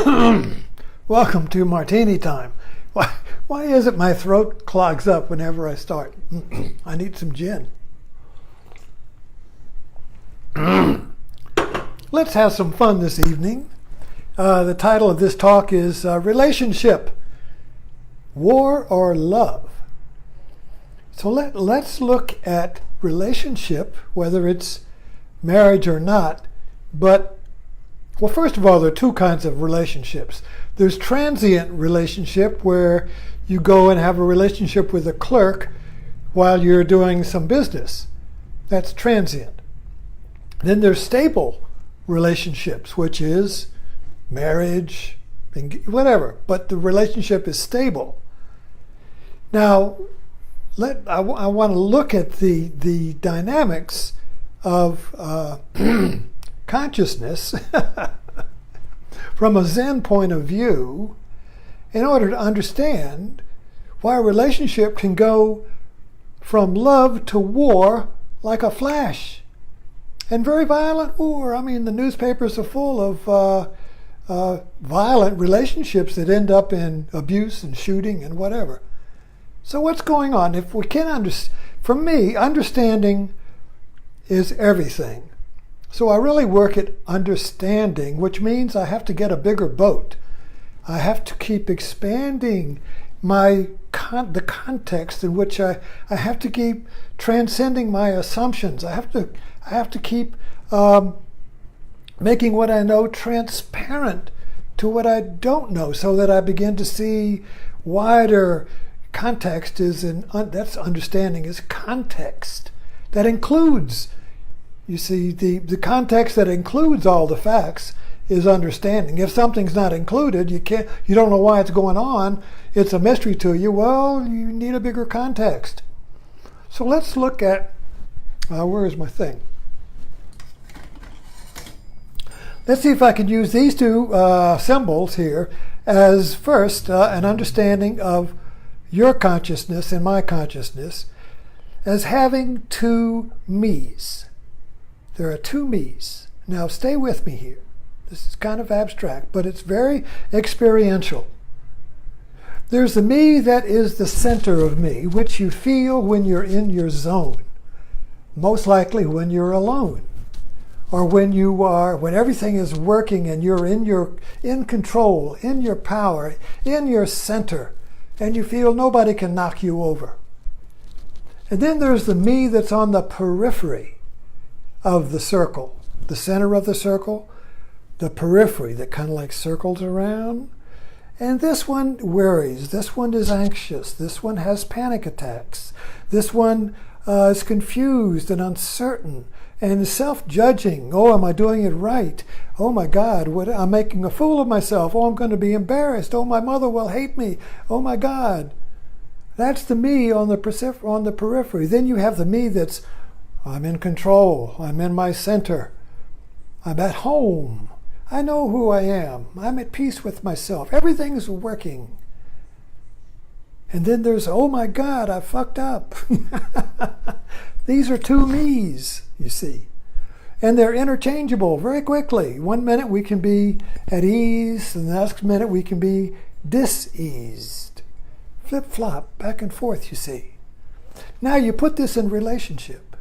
Welcome to Martini Time. Why is it my throat clogs up whenever I start? I need some gin. Let's have some fun this evening. The title of this talk is Relationship, War or Love? So let's look at relationship, whether it's marriage or not. But, well, first of all, there are two kinds of relationships. There's transient relationship where you go and have a relationship with a clerk while you're doing some business. That's transient. Then there's stable relationships, which is marriage, whatever, but the relationship is stable. Now, I want to look at the dynamics of consciousness from a Zen point of view in order to understand why a relationship can go from love to war like a flash. And very violent war. I mean, the newspapers are full of violent relationships that end up in abuse and shooting and whatever. So what's going on? If we can understand, for me, understanding is everything. So I really work at understanding, which means I have to get a bigger boat. I have to keep expanding the context in which I have to keep transcending my assumptions. I have to keep making what I know transparent to what I don't know, so that I begin to see wider context. That's understanding, is context that includes. You see, the context that includes all the facts is understanding. If something's not included, you don't know why it's going on, it's a mystery to you, well, you need a bigger context. So let's look at, where is my thing? Let's see if I can use these two symbols here as first an understanding of your consciousness and my consciousness as having two me's. There are two me's. Now stay with me here. This is kind of abstract, but it's very experiential. There's the me that is the center of me, which you feel when you're in your zone. Most likely when you're alone. Or when everything is working and you're in control, in your power, in your center, and you feel nobody can knock you over. And then there's the me that's on the periphery of the circle, the center of the circle, the periphery that kind of like circles around. And this one worries, this one is anxious, this one has panic attacks, this one is confused and uncertain and self-judging. Oh, am I doing it right? Oh my God, I'm making a fool of myself. Oh, I'm going to be embarrassed. Oh, my mother will hate me. Oh my God. That's the me on the periphery. Then you have the me that's, I'm in control. I'm in my center. I'm at home. I know who I am. I'm at peace with myself. Everything's working. And then there's, oh my God, I fucked up. These are two me's, you see. And they're interchangeable very quickly. One minute we can be at ease, and the next minute we can be diseased. Flip-flop, back and forth, you see. Now you put this in relationship.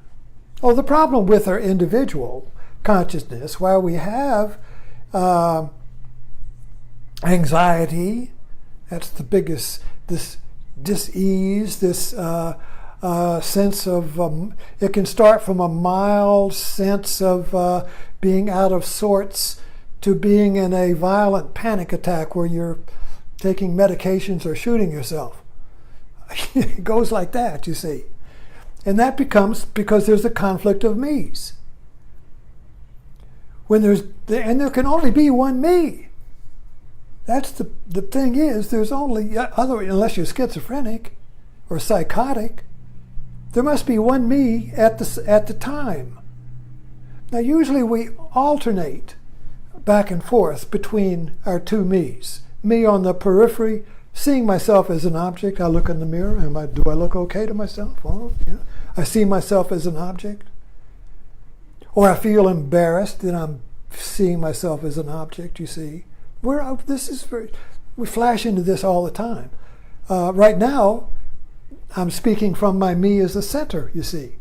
Oh, the problem with our individual consciousness, while we have anxiety, that's the biggest, this dis-ease, this sense of, it can start from a mild sense of being out of sorts to being in a violent panic attack where you're taking medications or shooting yourself. It goes like that, you see. And that becomes because there's a conflict of me's. And there can only be one me. That's the thing is, there's only unless you're schizophrenic or psychotic, there must be one me at the time. Now usually we alternate back and forth between our two me's. Me on the periphery, seeing myself as an object. I look in the mirror. Do I look okay to myself? Oh, yeah. I see myself as an object. Or I feel embarrassed, then I'm seeing myself as an object, you see. We flash into this all the time. Right now, I'm speaking from my me as the center, you see.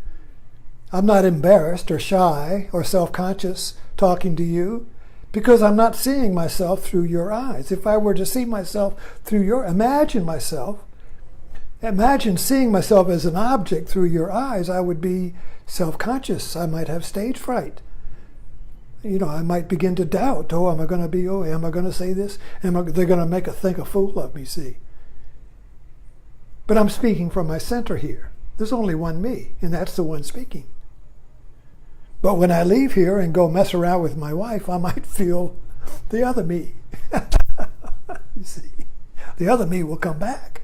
I'm not embarrassed or shy or self-conscious talking to you because I'm not seeing myself through your eyes. If I were to see myself through imagine seeing myself as an object through your eyes, I would be self-conscious. I might have stage fright. I might begin to doubt, am I going to say this? They're going to think a fool of me, see? But I'm speaking from my center here. There's only one me, and that's the one speaking. But when I leave here and go mess around with my wife, I might feel the other me. You see, the other me will come back.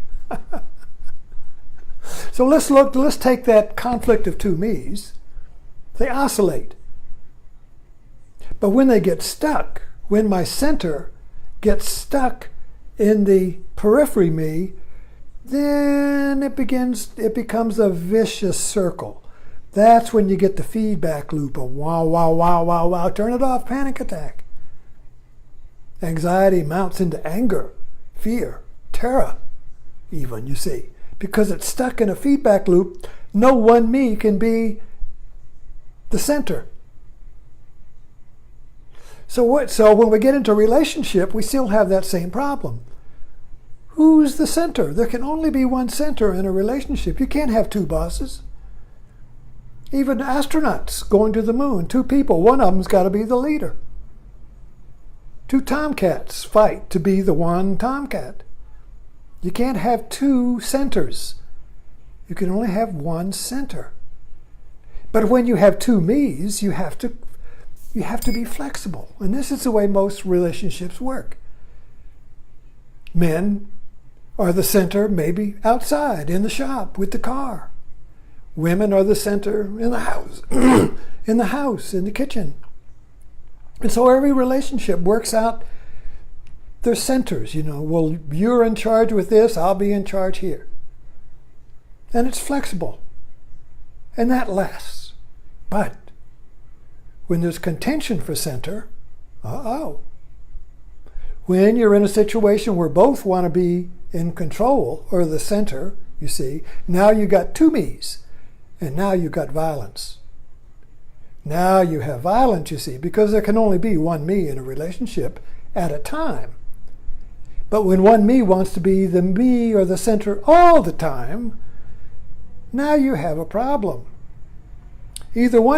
So let's take that conflict of two me's. They oscillate. But when they get stuck, when my center gets stuck in the periphery me, then it becomes a vicious circle. That's when you get the feedback loop of wow, wow, wow, wow, wow, turn it off, panic attack. Anxiety mounts into anger, fear, terror, even, you see. Because it's stuck in a feedback loop, no one me can be the center. So when we get into a relationship, we still have that same problem. Who's the center? There can only be one center in a relationship. You can't have two bosses. Even astronauts going to the moon, two people, one of them's got to be the leader. Two tomcats fight to be the one tomcat. You can't have two centers. You can only have one center. But when you have two me's, you have to be flexible. And this is the way most relationships work. Men are the center maybe outside in the shop with the car. Women are the center in the house, in the kitchen. And so every relationship works out their centers, Well, you're in charge with this, I'll be in charge here. And it's flexible. And that lasts. But when there's contention for center, when you're in a situation where both want to be in control, or the center, you see, now you got two me's. And now you've got violence. Now you have violence, you see, because there can only be one me in a relationship at a time. But when one me wants to be the me or the center all the time, now you have a problem. Either one